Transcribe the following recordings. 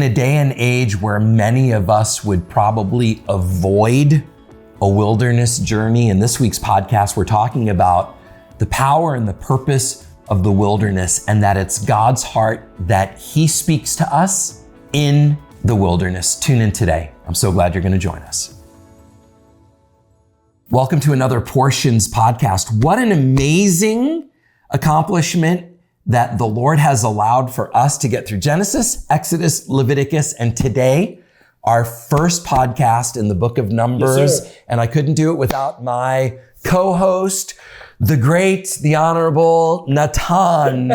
a day and age where many of us would probably avoid a wilderness journey, in this week's podcast, we're talking about the power and the purpose of the wilderness, and that it's God's heart that He speaks to us in the wilderness. Tune in today. I'm so glad you're going to join us. Welcome to another Portions podcast. What an amazing accomplishment that the Lord has allowed for us to get through Genesis, Exodus, Leviticus, and today, our first podcast in the book of Numbers. Yes, and I couldn't do it without my co-host, the great, the honorable Nathan.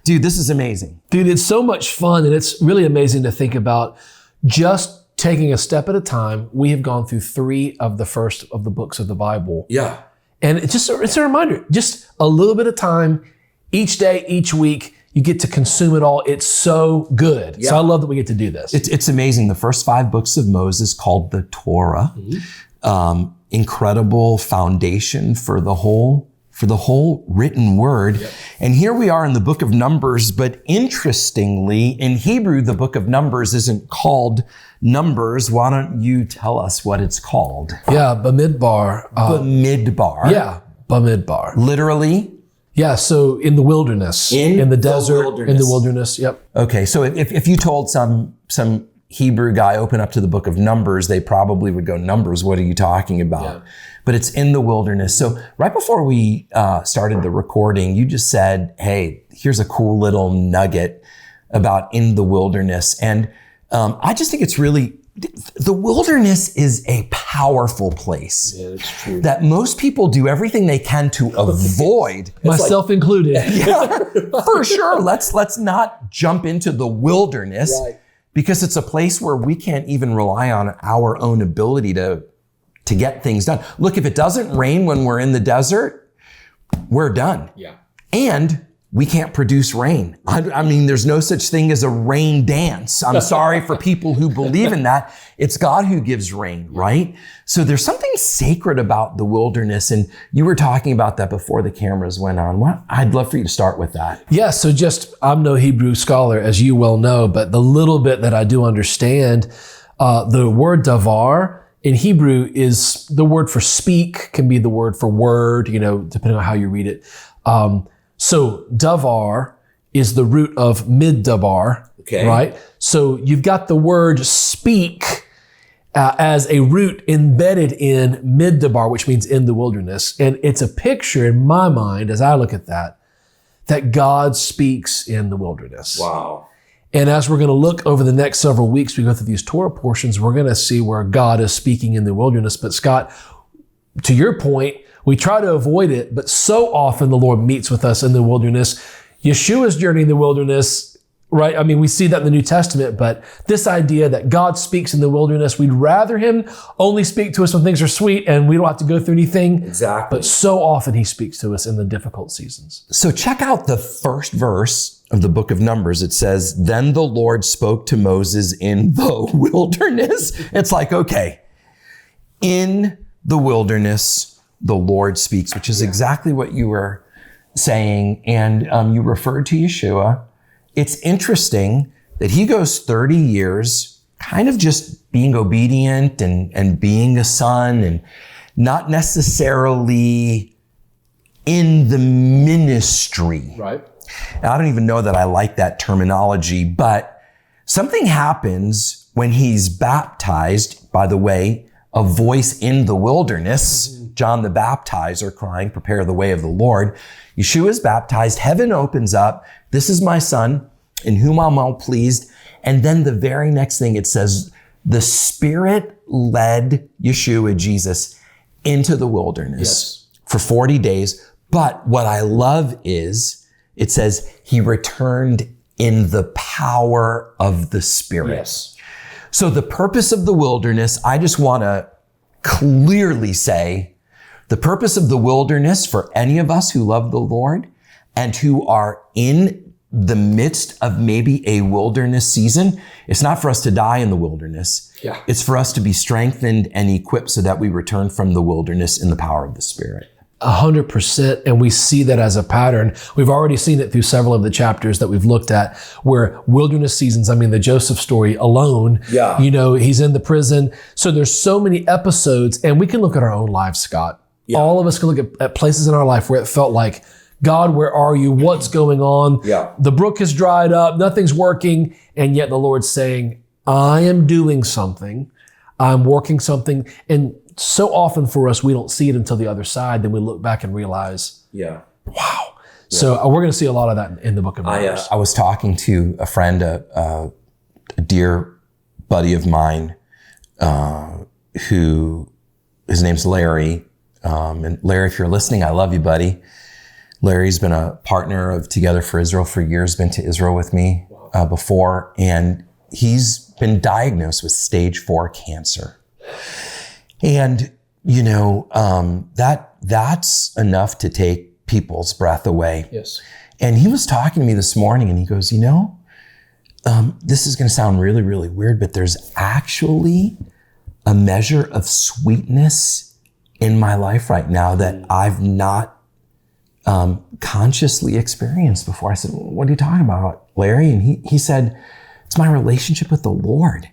Dude, this is amazing. Dude, it's so much fun, and it's really amazing to think about just taking a step at a time. We have gone through 3 of the first of the books of the Bible. Yeah. And it's a reminder, just a little bit of time, each day, each week, you get to consume it all. It's so good. Yeah. So I love that we get to do this. It's amazing. The first 5 books of Moses, called the Torah, incredible foundation for the whole written word. Yep. And here we are in the book of Numbers, but interestingly, in Hebrew, the book of Numbers isn't called Numbers. Why don't you tell us what it's called? Yeah, Bamidbar. Bamidbar. Yeah, Bamidbar. Literally? Yeah, so in the wilderness. In the desert. Wilderness. In the wilderness, yep. Okay, so if you told some Hebrew guy, open up to the book of Numbers, they probably would go, Numbers, what are you talking about? Yeah. But it's in the wilderness. So right before we started the recording, you just said, hey, here's a cool little nugget about in the wilderness. And I just think it's really, the wilderness is a powerful place. Yeah, that's true. That most people do everything they can to avoid. Myself included. Yeah, for sure. Let's not jump into the wilderness. Right. Because it's a place where we can't even rely on our own ability to get things done. Look, if it doesn't rain when we're in the desert, we're done. Yeah. And we can't produce rain. I mean, there's no such thing as a rain dance. I'm sorry for people who believe in that. It's God who gives rain, right? So there's something sacred about the wilderness. And you were talking about that before the cameras went on. Well, I'd love for you to start with that. Yeah, so I'm no Hebrew scholar, as you well know, but the little bit that I do understand, the word davar in Hebrew is the word for speak, can be the word for word, depending on how you read it. So davar is the root of middabar, okay, right? So you've got the word speak as a root embedded in middabar, which means in the wilderness. And it's a picture in my mind, as I look at that God speaks in the wilderness. Wow. And as we're going to look over the next several weeks, we go through these Torah portions, we're going to see where God is speaking in the wilderness. But Scott, to your point, we try to avoid it, but so often the Lord meets with us in the wilderness. Yeshua's journey in the wilderness, right? I mean, we see that in the New Testament, but this idea that God speaks in the wilderness, we'd rather Him only speak to us when things are sweet and we don't have to go through anything. Exactly. But so often He speaks to us in the difficult seasons. So check out the first verse of the book of Numbers. It says, then the Lord spoke to Moses in the wilderness. It's like, okay, in the wilderness, the Lord speaks, which is exactly what you were saying. And you referred to Yeshua. It's interesting that He goes 30 years kind of just being obedient and being a son and not necessarily in the ministry. Right. I don't even know that I like that terminology, but something happens when He's baptized. By the way, a voice in the wilderness, John the Baptizer crying, prepare the way of the Lord. Yeshua is baptized. Heaven opens up. This is my son in whom I'm well pleased. And then the very next thing it says, the Spirit led Yeshua, Jesus, into the wilderness for 40 days. But what I love is it says He returned in the power of the Spirit. Yes. So the purpose of the wilderness, I just want to clearly say, the purpose of the wilderness for any of us who love the Lord and who are in the midst of maybe a wilderness season, it's not for us to die in the wilderness. It's for us to be strengthened and equipped so that we return from the wilderness in the power of the Spirit. 100%. And we see that as a pattern. We've already seen it through several of the chapters that we've looked at where wilderness seasons, I mean, the Joseph story alone, he's in the prison. So there's so many episodes, and we can look at our own lives, Scott. Yeah. All of us can look at places in our life where it felt like, God, where are you? What's going on? Yeah. The brook has dried up. Nothing's working. And yet the Lord's saying, I am doing something. I'm working something. And so often for us, we don't see it until the other side. Then we look back and realize, wow. Yeah. So we're going to see a lot of that in the book of Numbers. I was talking to a friend, a dear buddy of mine, who his name's Larry. And Larry, if you're listening, I love you, buddy. Larry's been a partner of Together for Israel for years, been to Israel with me before, and he's been diagnosed with stage 4 cancer. And, that's enough to take people's breath away. Yes. And he was talking to me this morning and he goes, this is going to sound really, really weird, but there's actually a measure of sweetness in my life right now that I've not consciously experienced before. I said, what are you talking about, Larry? And he said, it's my relationship with the Lord.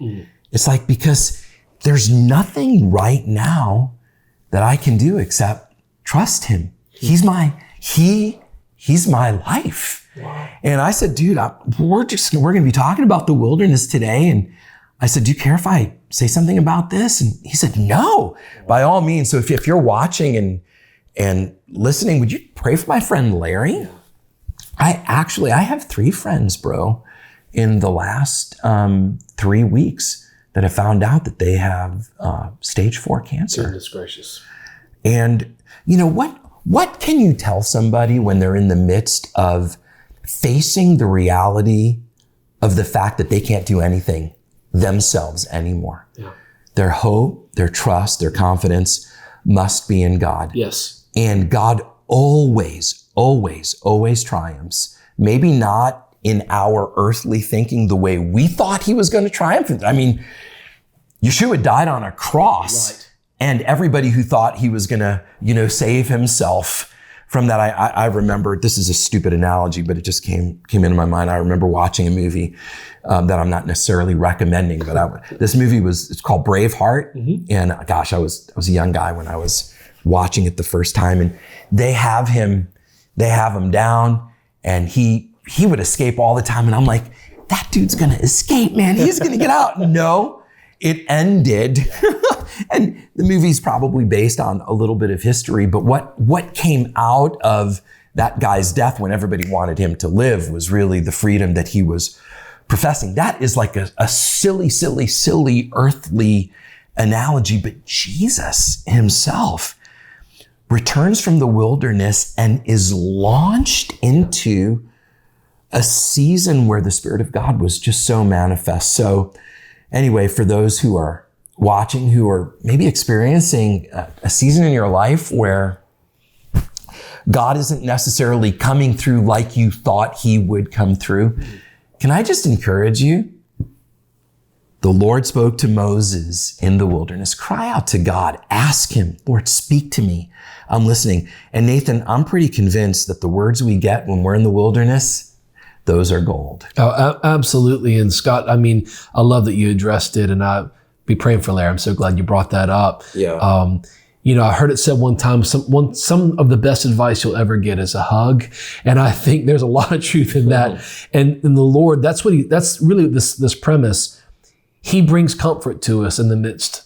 It's like, because there's nothing right now that I can do except trust him. He's my life. Wow. And I said, dude, we're going to be talking about the wilderness today. And I said, do you care if I say something about this? And he said, no, by all means. So if you're watching and listening, would you pray for my friend Larry? Yeah. I have 3 friends, bro, in the last 3 weeks that have found out that they have stage 4 cancer. Goodness gracious. And what can you tell somebody when they're in the midst of facing the reality of the fact that they can't do anything themselves anymore? Yeah. Their hope, their trust, their confidence must be in God. Yes. And God always, always, always triumphs. Maybe not in our earthly thinking the way we thought he was going to triumph. I mean, Yeshua died on a cross, right. And everybody who thought he was going to, save himself from that, I remember, this is a stupid analogy, but it just came into my mind. I remember watching a movie that I'm not necessarily recommending, but this movie it's called Braveheart. Mm-hmm. And gosh, I was a young guy when I was watching it the first time, and they have him down, and he would escape all the time. And I'm like, that dude's going to escape, man. He's going to get out. No, it ended. And the movie's probably based on a little bit of history, but what came out of that guy's death when everybody wanted him to live was really the freedom that he was professing. That is like a silly, silly, silly earthly analogy, but Jesus himself returns from the wilderness and is launched into a season where the Spirit of God was just so manifest. So anyway, for those who are watching, who are maybe experiencing a season in your life where God isn't necessarily coming through like you thought he would come through, can I just encourage you? The Lord spoke to Moses in the wilderness. Cry out to God. Ask him, Lord, speak to me. I'm listening. And Nathan, I'm pretty convinced that the words we get when we're in the wilderness, those are gold. Oh, absolutely. And Scott, I mean, I love that you addressed it, and I'll be praying for Larry. I'm so glad you brought that up. Yeah. I heard it said one time, some of the best advice you'll ever get is a hug. And I think there's a lot of truth in that. And the Lord, that's really this premise. He brings comfort to us in the midst.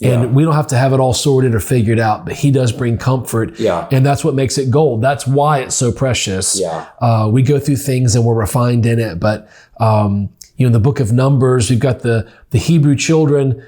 And we don't have to have it all sorted or figured out, but he does bring comfort. Yeah. And that's what makes it gold. That's why it's so precious. Yeah. We go through things and we're refined in it. But, in the book of Numbers, we've got the Hebrew children.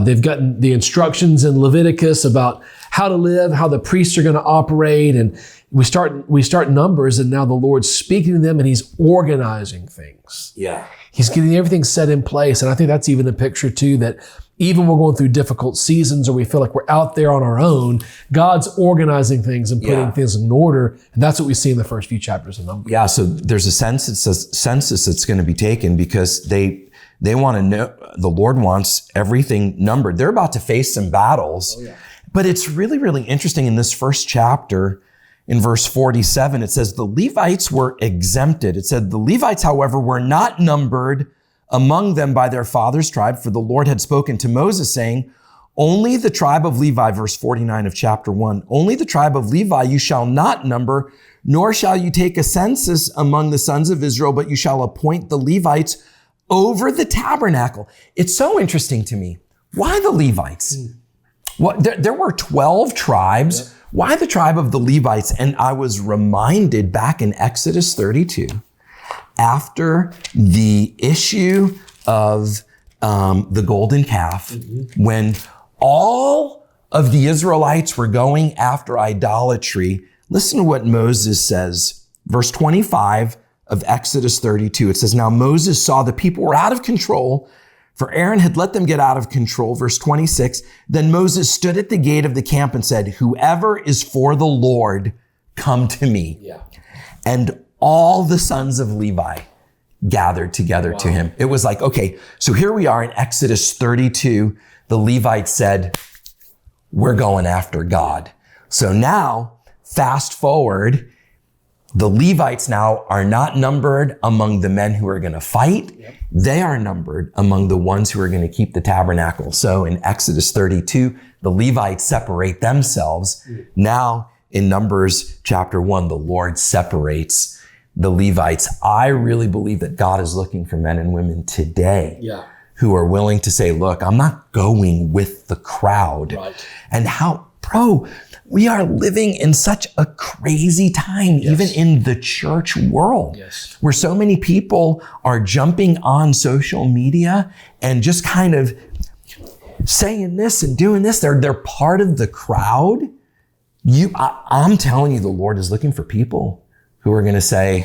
They've gotten the instructions in Leviticus about how to live, how the priests are going to operate. And we start Numbers, and now the Lord's speaking to them and he's organizing things. Yeah. He's getting everything set in place. And I think that's even a picture too, that even when we're going through difficult seasons or we feel like we're out there on our own, God's organizing things and putting things in order. And that's what we see in the first few chapters of Numbers. Yeah. So there's a census that's going to be taken because they want to know, the Lord wants everything numbered. They're about to face some battles. Oh, yeah. But it's really, really interesting in this first chapter, in verse 47, it says the Levites were exempted. It said the Levites, however, were not numbered among them by their father's tribe, for the Lord had spoken to Moses saying, only the tribe of Levi, verse 49 of chapter 1, only the tribe of Levi you shall not number, nor shall you take a census among the sons of Israel, but you shall appoint the Levites over the tabernacle. It's so interesting to me. Why the Levites? Well, there were 12 tribes. Yep. Why the tribe of the Levites? And I was reminded back in Exodus 32, after the issue of the golden calf, when all of the Israelites were going after idolatry, listen to what Moses says. Verse 25 of Exodus 32, it says, now Moses saw the people were out of control, for Aaron had let them get out of control. Verse 26, then Moses stood at the gate of the camp and said, whoever is for the Lord, come to me. Yeah. And all the sons of Levi gathered together to him. It was like, okay, so here we are in Exodus 32. The Levites said, we're going after God. So now, fast forward, the Levites now are not numbered among the men who are going to fight. Yep. They are numbered among the ones who are going to keep the tabernacle. So in Exodus 32, the Levites separate themselves. Now in Numbers chapter 1, the Lord separates the Levites. I really believe that God is looking for men and women today who are willing to say, look, I'm not going with the crowd. Right. And we are living in such a crazy time, even in the church world, where so many people are jumping on social media and just kind of saying this and doing this. They're part of the crowd. I'm telling you, the Lord is looking for people who are going to say,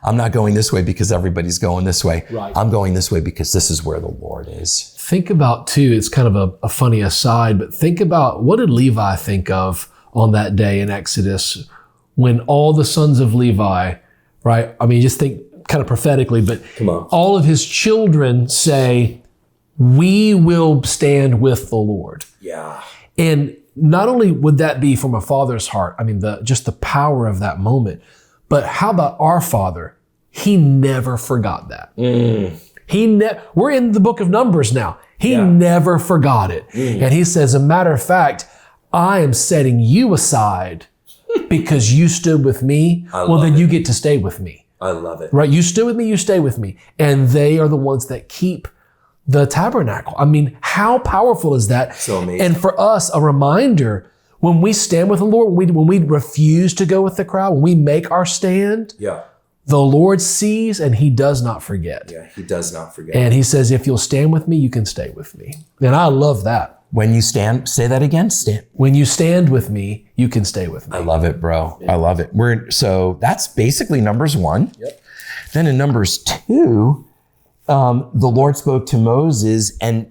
I'm not going this way because everybody's going this way. Right. I'm going this way because this is where the Lord is. Think about, too, it's kind of a funny aside, but think about, what did Levi think of on that day in Exodus when all the sons of Levi, right? I mean, just think kind of prophetically, but all of his children say, we will stand with the Lord. Yeah. And not only would that be from a father's heart, I mean, just the power of that moment, but how about our Father? He never forgot that. We're in the book of Numbers now. He never forgot it. And he says, as a matter of fact, I am setting you aside because you stood with me. Then you get to stay with me. I love it. Right? You stood with me, you stay with me. And they are the ones that keep the tabernacle. I mean, how powerful is that? So amazing. And for us, a reminder, when we stand with the Lord, when we refuse to go with the crowd, when we make our stand, the Lord sees and he does not forget. Yeah, he does not forget. And he says, if you'll stand with me, you can stay with me. And I love that. When you stand, say that again. Stand. When you stand with me, you can stay with me. I love it, bro. Yeah. I love it. So that's basically Numbers 1. Yep. Then in Numbers 2, the Lord spoke to Moses, and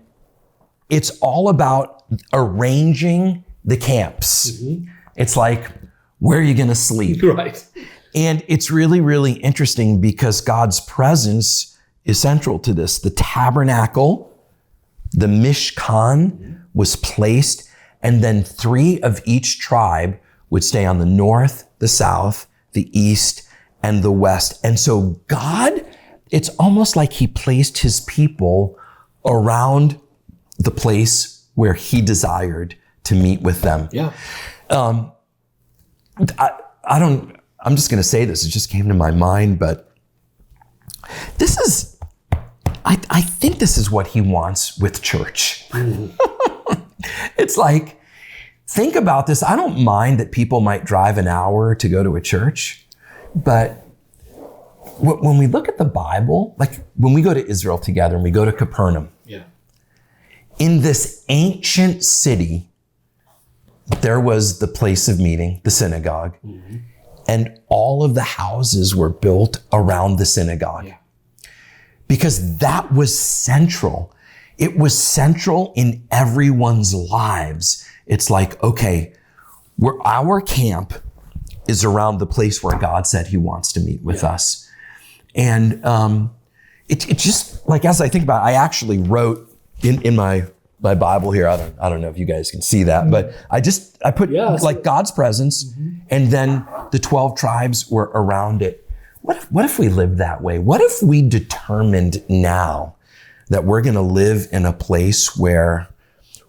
it's all about arranging the camps. It's like, where are you going to sleep? Right. And it's really, really interesting because God's presence is central to this. The tabernacle, the Mishkan, was placed, and then 3 of each tribe would stay on the north, the south, the east, and the west. And so God, it's almost like he placed his people around the place where he desired to meet with them. Yeah. I'm just going to say this. It just came to my mind, but I think this is what he wants with church. It's like, think about this. I don't mind that people might drive an hour to go to a church, but when we look at the Bible, like when we go to Israel together and we go to Capernaum, in this ancient city, there was the place of meeting, the synagogue, and all of the houses were built around the synagogue because that was central. It was central in everyone's lives. It's like, okay, our camp is around the place where God said he wants to meet with us. And it just, like, as I think about it, I actually wrote in my my Bible here. I don't know if you guys can see that, but I put like God's presence, and then the 12 tribes were around it. What if we lived that way? What if we determined now that we're going to live in a place where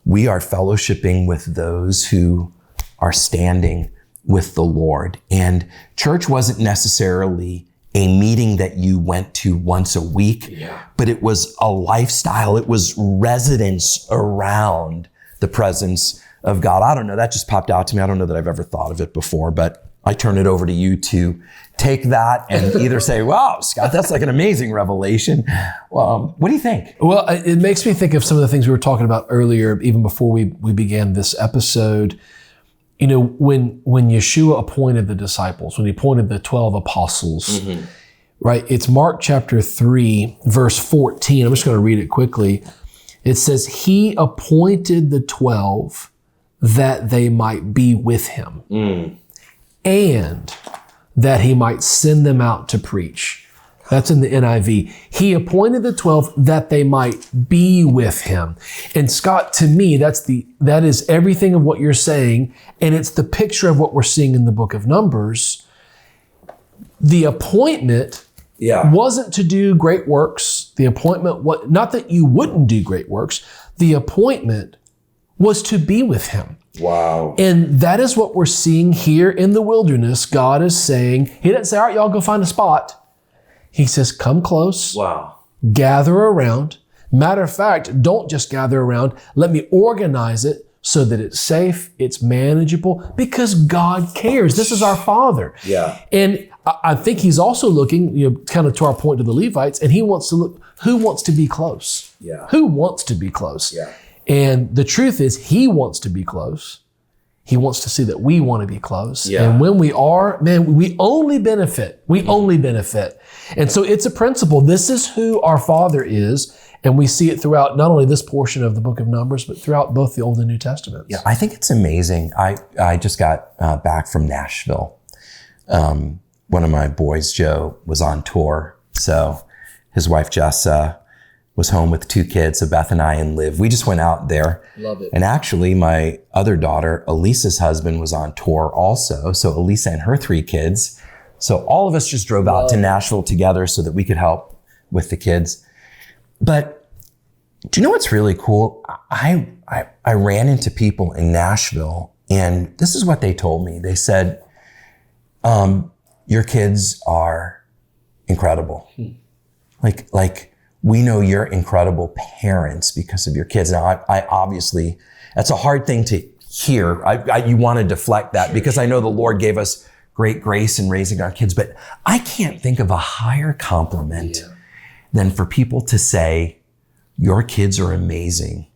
we are fellowshipping with those who are standing with the Lord? And church wasn't necessarily a meeting that you went to once a week, but it was a lifestyle. It was residence around the presence of God. I don't know. That just popped out to me. I don't know that I've ever thought of it before, but I turn it over to you to take that and either say, wow, Scott, that's like an amazing revelation. What do you think? Well, it makes me think of some of the things we were talking about earlier, even before we began this episode. You know, when Yeshua appointed the disciples, when he appointed the 12 apostles, right? It's Mark chapter 3, verse 14. I'm just going to read it quickly. It says, he appointed the 12 that they might be with him and that he might send them out to preach. That's in the NIV. He appointed the 12 that they might be with him. And Scott, to me, that is everything of what you're saying. And it's the picture of what we're seeing in the book of Numbers. The appointment wasn't to do great works. The appointment, not that you wouldn't do great works. The appointment was to be with him. Wow. And that is what we're seeing here in the wilderness. God is saying, he didn't say, all right, y'all go find a spot. He says, come close. Wow. Gather around. Matter of fact, don't just gather around. Let me organize it so that it's safe, it's manageable, because God cares. This is our Father. Yeah. And I think he's also looking, kind of to our point to the Levites, and he wants to look, who wants to be close? Yeah. Who wants to be close? Yeah. And the truth is, he wants to be close. He wants to see that we want to be close. Yeah. And when we are, man, we only benefit. We only benefit. And so it's a principle. This is who our Father is. And we see it throughout not only this portion of the book of Numbers, but throughout both the Old and New Testaments. Yeah, I think it's amazing. I just got back from Nashville. One of my boys, Joe, was on tour. So his wife, Jess, was home with 2 kids, so Beth and I and Liv. We just went out there. Love it. And actually, my other daughter, Elisa's husband, was on tour also. So Elisa and her 3 kids. So all of us just drove out to Nashville together so that we could help with the kids. But do you know what's really cool? I ran into people in Nashville, and this is what they told me. They said, your kids are incredible. Like, we know you're incredible parents because of your kids. Now, I obviously, that's a hard thing to hear. You want to deflect that because I know the Lord gave us great grace in raising our kids, but I can't think of a higher compliment than for people to say, your kids are amazing.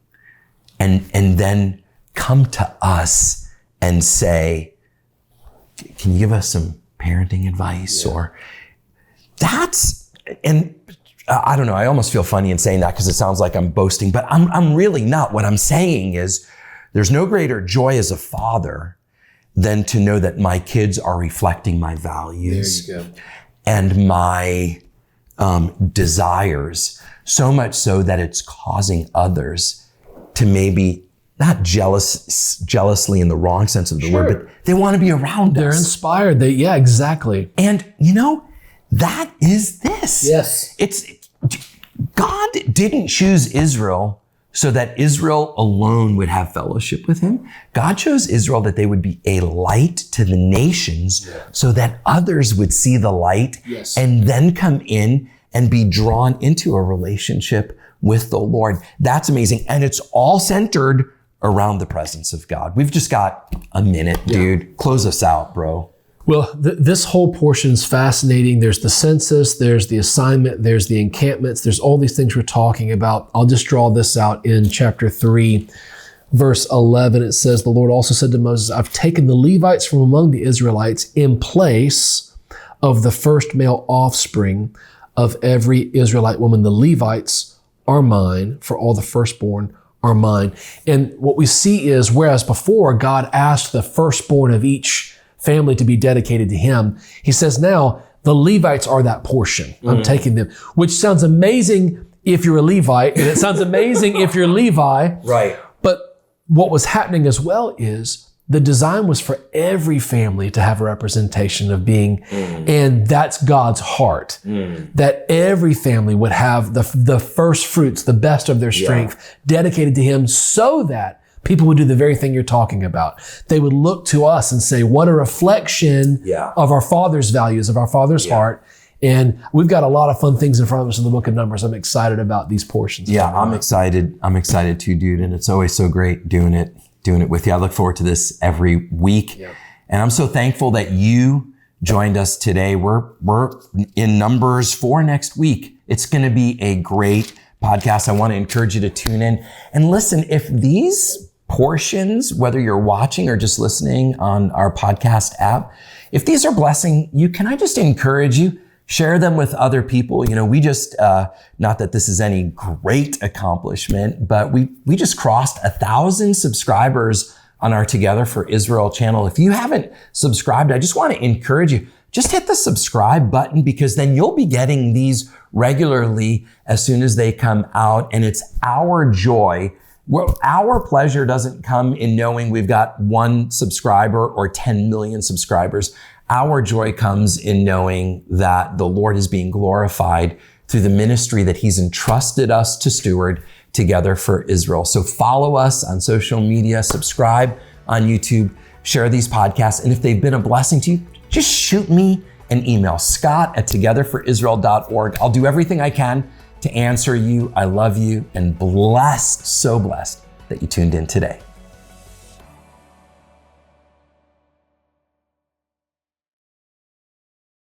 And then come to us and say, can you give us some parenting advice? Or and I don't know, I almost feel funny in saying that because it sounds like I'm boasting, but I'm really not. What I'm saying is there's no greater joy as a father than to know that my kids are reflecting my values and my desires, so much so that it's causing others to maybe not jealously in the wrong sense of the word, but they want to be around us. They're inspired. Exactly. And that is this. Yes. God didn't choose Israel so that Israel alone would have fellowship with him. God chose Israel that they would be a light to the nations so that others would see the light and then come in and be drawn into a relationship with the Lord. That's amazing. And it's all centered around the presence of God. We've just got a minute, dude. Close us out, bro. Well, this whole portion's fascinating. There's the census, there's the assignment, there's the encampments, there's all these things we're talking about. I'll just draw this out in chapter 3, verse 11. It says, the Lord also said to Moses, I've taken the Levites from among the Israelites in place of the first male offspring of every Israelite woman. The Levites are mine, for all the firstborn are mine. And what we see is, whereas before God asked the firstborn of each family to be dedicated to him, he says now the Levites are that portion. I'm taking them, which sounds amazing if you're a Levite, and it sounds amazing if you're Levi. Right. But what was happening as well is the design was for every family to have a representation of being, and that's God's heart, that every family would have the first fruits, the best of their strength dedicated to Him, so that people would do the very thing you're talking about. They would look to us and say, what a reflection of our Father's values, of our Father's heart. And we've got a lot of fun things in front of us in the book of Numbers. I'm excited about these portions. Yeah, I'm excited. I'm excited too, dude. And it's always so great doing it with you. I look forward to this every week. Yeah. And I'm so thankful that you joined us today. We're in Numbers 4 next week. It's going to be a great podcast. I want to encourage you to tune in and listen. If these portions, whether you're watching or just listening on our podcast app, if these are blessing you, can I just encourage you? Share them with other people. You know, we just, not that this is any great accomplishment, but we just crossed 1,000 subscribers on our Together for Israel channel. If you haven't subscribed, I just want to encourage you, just hit the subscribe button, because then you'll be getting these regularly as soon as they come out. And it's our joy. Well, our pleasure doesn't come in knowing we've got 1 subscriber or 10 million subscribers. Our joy comes in knowing that the Lord is being glorified through the ministry that He's entrusted us to steward Together for Israel. So follow us on social media, subscribe on YouTube, share these podcasts. And if they've been a blessing to you, just shoot me an email, scott@togetherforisrael.org. I'll do everything I can to answer you. I love you, and blessed, so blessed that you tuned in today.